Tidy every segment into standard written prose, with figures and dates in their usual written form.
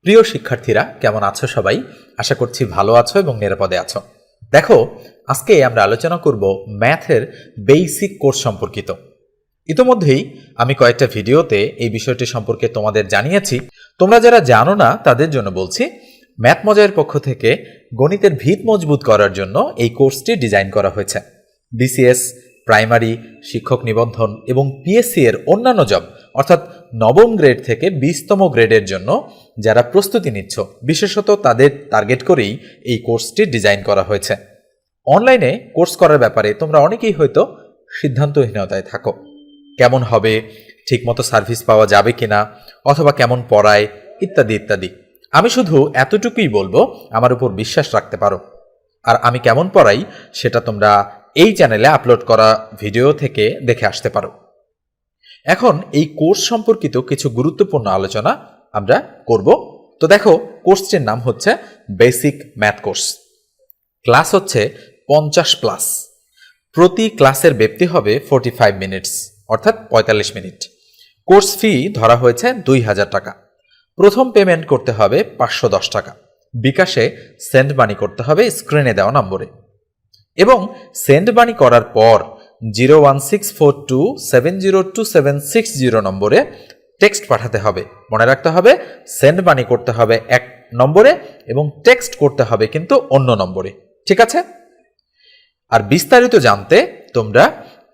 প্রিয় শিক্ষার্থীরা কেমন আছো সবাই? আশা করছি ভালো আছো এবং নিরাপদে আছো। দেখো, আজকে আমরা আলোচনা করব ম্যাথের বেসিক কোর্স সম্পর্কিত। ইতোমধ্যেই আমি কয়েকটা ভিডিওতে এই বিষয়টি সম্পর্কে তোমাদের জানিয়েছি। তোমরা যারা জানো না তাদের জন্য বলছি, ম্যাথ মজার পক্ষ থেকে গণিতের ভিত মজবুত করার জন্য এই কোর্সটি ডিজাইন করা হয়েছে। বিসিএস, প্রাইমারি, শিক্ষক নিবন্ধন এবং পিএসসি এর অন্যান্য জব অর্থাৎ নবম গ্রেড থেকে 20তম গ্রেডের জন্য যারা প্রস্তুতি নিচ্ছ, বিশেষত তাদের টার্গেট করেই এই কোর্সটি ডিজাইন করা হয়েছে। অনলাইনে কোর্স করার ব্যাপারে তোমরা অনেকেই হয়তো সিদ্ধান্তহীনতায় থাকো। কেমন হবে, ঠিকমতো সার্ভিস পাওয়া যাবে কিনা, অথবা কেমন পড়ায়, ইত্যাদি ইত্যাদি। আমি শুধু এতটুকুই বলবো, আমার উপর বিশ্বাস রাখতে পারো। আর আমি কেমন পড়াই সেটা তোমরা এই চ্যানেলে আপলোড করা ভিডিও থেকে দেখে আসতে পারো। এখন এই কোর্স সম্পর্কিত কিছু গুরুত্বপূর্ণ আলোচনা আমরা করব। তো দেখো, কোর্সটির নাম হচ্ছে বেসিক ম্যাথ কোর্স। ক্লাস হচ্ছে 50+। প্রতি ক্লাসের ব্যাপ্তি হবে 45 মিনিটস অর্থাৎ 45 মিনিট। কোর্স ফি ধরা হয়েছে 2000 টাকা। প্রথম পেমেন্ট করতে হবে 510 টাকা। বিকাশে সেন্ড মানি করতে হবে স্ক্রিনে দেওয়া নম্বরে, এবং সেন্ড মানি করার পর 01642702760 নম্বরে টেক্সট পাঠাতে হবে। মনে রাখতে হবে, সেন্ড মানি করতে হবে এক নম্বরে এবং টেক্সট করতে হবে কিন্তু অন্য নম্বরে, ঠিক আছে? আর বিস্তারিত জানতে তোমরা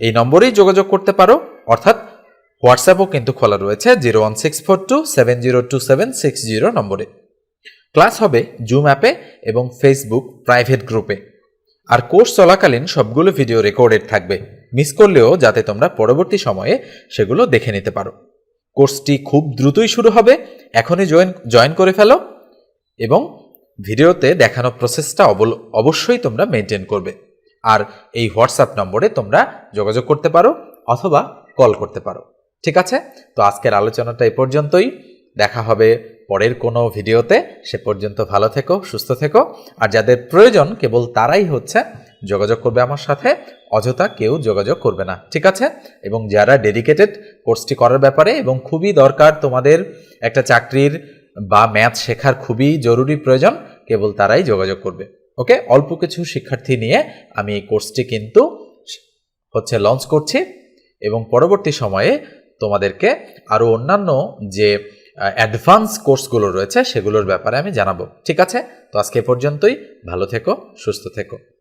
এই নম্বরেই যোগাযোগ করতে পারো, অর্থাৎ হোয়াটসঅ্যাপও কিন্তু খোলা রয়েছে 01642702760 নম্বরে। ক্লাস হবে জুম অ্যাপে এবং ফেসবুক প্রাইভেট গ্রুপে। আর কোর্স চলাকালীন সবগুলো ভিডিও রেকর্ডেড থাকবে, মিস করলেও যাতে তোমরা পরবর্তী সময়ে সেগুলো দেখে নিতে পারো। কোর্সটি খুব দ্রুতই শুরু হবে, এখনই জয়েন করে ফেলো এবং ভিডিওতে দেখানো প্রসেসটা অবশ্যই তোমরা মেনটেন করবে। আর এই হোয়াটসঅ্যাপ নম্বরে তোমরা যোগাযোগ করতে পারো অথবা কল করতে পারো, ঠিক আছে? তো আজকের আলোচনাটা এই পর্যন্তই। দেখা হবে পরের কোনো ভিডিওতে। সে পর্যন্ত ভালো থেকো, সুস্থ থেকো। আর যাদের প্রয়োজন কেবল তারাই হচ্ছে যোগাযোগ করবে আমার সাথে, অযথা কেউ যোগাযোগ করবে না, ঠিক আছে? এবং যারা ডেডিকেটেড কোর্সটি করার ব্যাপারে এবং খুবই দরকার, তোমাদের একটা চাকরির বা ম্যাথ শেখার খুবই জরুরি প্রয়োজন, কেবল তারাই যোগাযোগ করবে। ওকে, অল্প কিছু শিক্ষার্থী নিয়ে আমি এই কোর্সটি কিন্তু লঞ্চ করছি এবং পরবর্তী সময়ে তোমাদেরকে আরও অন্যান্য যে অ্যাডভান্স কোর্সগুলো রয়েছে সেগুলোর ব্যাপারে আমি জানাবো, ঠিক আছে? তো আজকে পর্যন্তই। ভালো থেকো, সুস্থ থেকো।